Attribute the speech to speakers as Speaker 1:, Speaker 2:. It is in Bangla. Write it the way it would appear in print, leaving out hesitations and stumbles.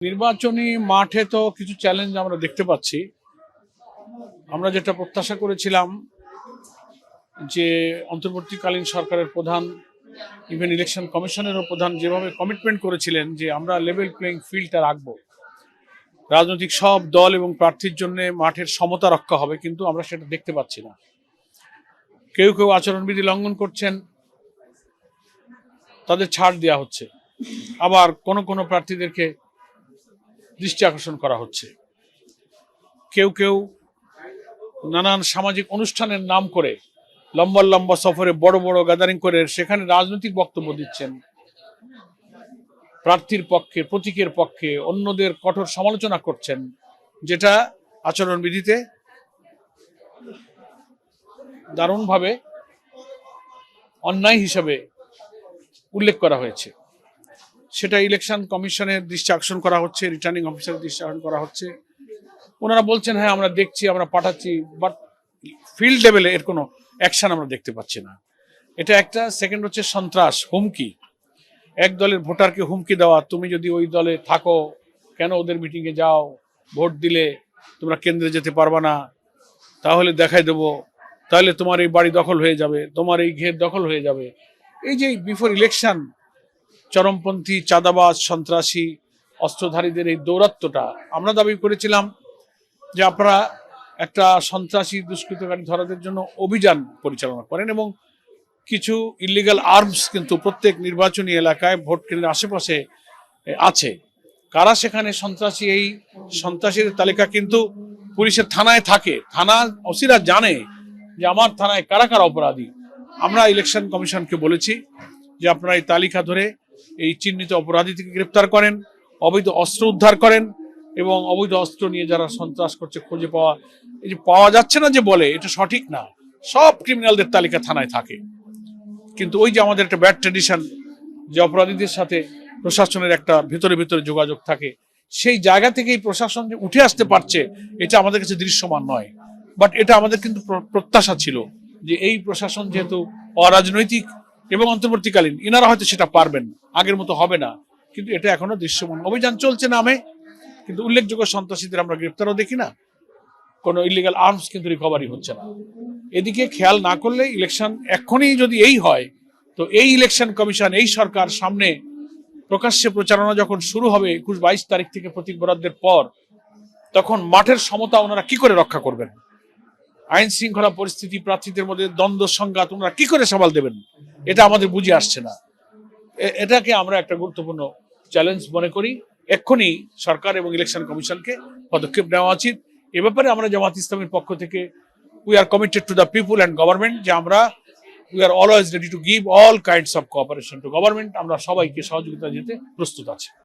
Speaker 1: নির্বাচনী মাঠে তো কিছু চ্যালেঞ্জ আমরা দেখতে পাচ্ছি। আমরা যেটা প্রত্যাশা করেছিলাম যে অন্তর্বর্তীকালীন সরকারের প্রধান, ইভেন ইলেকশন কমিশনেরও প্রধান যেভাবে কমিটমেন্ট করেছিলেন যে আমরা লেভেল প্লেইং ফিল্ডটা রাখবো, রাজনৈতিক সব দল এবং প্রার্থীর জন্য মাঠের সমতা রক্ষা হবে, কিন্তু আমরা সেটা দেখতে পাচ্ছি না। কেউ কেউ আচরণবিধি লঙ্ঘন করছেন, তাদের ছাড় দেওয়া হচ্ছে, আবার কোনো কোনো প্রার্থীদেরকে দৃষ্টি আকর্ষণ করা হচ্ছে। কেউ কেউ নানান সামাজিক অনুষ্ঠানের নাম করে লম্বা লম্বা সফরে বড় বড় গ্যাদারিং করে সেখানে রাজনৈতিক বক্তব্য দিচ্ছেন, প্রার্থীর পক্ষে, প্রতীকের পক্ষে, অন্যদের কঠোর সমালোচনা করছেন, যেটা আচরণবিধিতে দারুণভাবে অন্যায় হিসাবে উল্লেখ করা হয়েছে। সেটা ইলেকশন কমিশনের দৃষ্টি আকর্ষণ করা হচ্ছে, রিটার্নিং অফিসারের দৃষ্টি আকর্ষণ করা হচ্ছে। ওনারা বলছেন হ্যাঁ আমরা দেখছি, আমরা পাঠাচ্ছি, বাট ফিল্ড লেভেলে এর কোনো অ্যাকশন আমরা দেখতে পাচ্ছি না। এটা একটা। সেকেন্ড হচ্ছে সন্ত্রাস, হুমকি। এক দলের ভোটারকে হুমকি দেওয়া, তুমি যদি ওই দলে থাকো, কেন ওদের মিটিংয়ে যাও, ভোট দিলে তোমরা কেন্দ্রে যেতে পারবা না, তাহলে দেখাই দেবো, তাহলে তোমার এই বাড়ি দখল হয়ে যাবে, তোমার এই ঘের দখল হয়ে যাবে। এই যে বিফোর ইলেকশন চরমপন্থী, চাঁদাবাজ, সন্ত্রাসী, অস্ত্রধারীদের এই দৌরাত্ম্যটা, আমরা দাবি করেছিলাম যে আপনারা একটা সন্ত্রাসী দুষ্কৃতকারী ধরাদের জন্য অভিযান পরিচালনা করেন এবং কিছু ইলিগাল আর্মস কিন্তু প্রত্যেক নির্বাচনী এলাকায় ভোট কেন্দ্রের আশেপাশে আছে। কারা সেখানে সন্ত্রাসী, এই সন্ত্রাসীদের তালিকা কিন্তু পুলিশের থানায় থাকে। থানা ওসিরা জানে যে আমার থানায় কারা কারা অপরাধী। আমরা ইলেকশন কমিশনকে বলেছি যে আপনারা এই তালিকা ধরে এই চিহ্নিত অপরাধী থেকে গ্রেপ্তার করেন, অবৈধ অস্ত্র উদ্ধার করেন এবং অবৈধ অস্ত্র নিয়ে যারা সন্ত্রাস করছে খুঁজে পাওয়া, এই যে পাওয়া যাচ্ছে না যে বলে, এটা সঠিক না। সব ক্রিমিনালদের তালিকা থানায় থাকে, কিন্তু ওই যে আমাদের একটা ব্যাড ট্র্যাডিশন যে অপরাধীদের সাথে প্রশাসনের একটা ভেতরে ভেতরে যোগাযোগ থাকে, সেই জায়গা থেকেই প্রশাসন যে উঠে আসতে পারছে, এটা আমাদের কাছে দৃশ্যমান নয়। বাট এটা আমাদের কিন্তু প্রত্যাশা ছিল যে এই প্রশাসন যেহেতু অরাজনৈতিক এবং অন্তর্বর্তীকালীন, এনারা হয়তো সেটা পারবেন, আগের মতো হবে না, কিন্তু এটা এখনো দৃশ্যমান। অভিযান চলছে নামে, কিন্তু উল্লেখযোগ্য সন্ত্রাসীদের আমরা গ্রেপ্তারও দেখি না, কোনো ইলিগাল আর্মস কিন্তু রিকভারি হচ্ছে না। এদিকে খেয়াল না করলে ইলেকশন এখনই যদি এই হয়, তো এই ইলেকশন কমিশন, এই সরকার সামনে প্রকাশ্যে প্রচারণা যখন শুরু হবে 21-22 তারিখ থেকে প্রতীক বরাদ্দের পর, তখন মাঠের সমতা ওনারা কি করে রক্ষা করবেন? আইন শৃঙ্খলা পরিস্থিতি, প্রার্থীদের মধ্যে দ্বন্দ্ব সংঘাত ওনারা কি করে সামাল দেবেন? এটা আমাদের বুঝে আসছে না। এটাকে আমরা একটা গুরুত্বপূর্ণ চ্যালেঞ্জ মনে করি। এক্ষুনি সরকার এবং ইলেকশন কমিশনকে পদক্ষেপ নেওয়া উচিত। এ ব্যাপারে আমরা জামাত ইসলামের পক্ষ থেকে we are committed to the people and government, যে আমরা we are always ready to give all kinds of cooperation to government। আমরা সবাইকে সহযোগিতা দিতে প্রস্তুত আছি।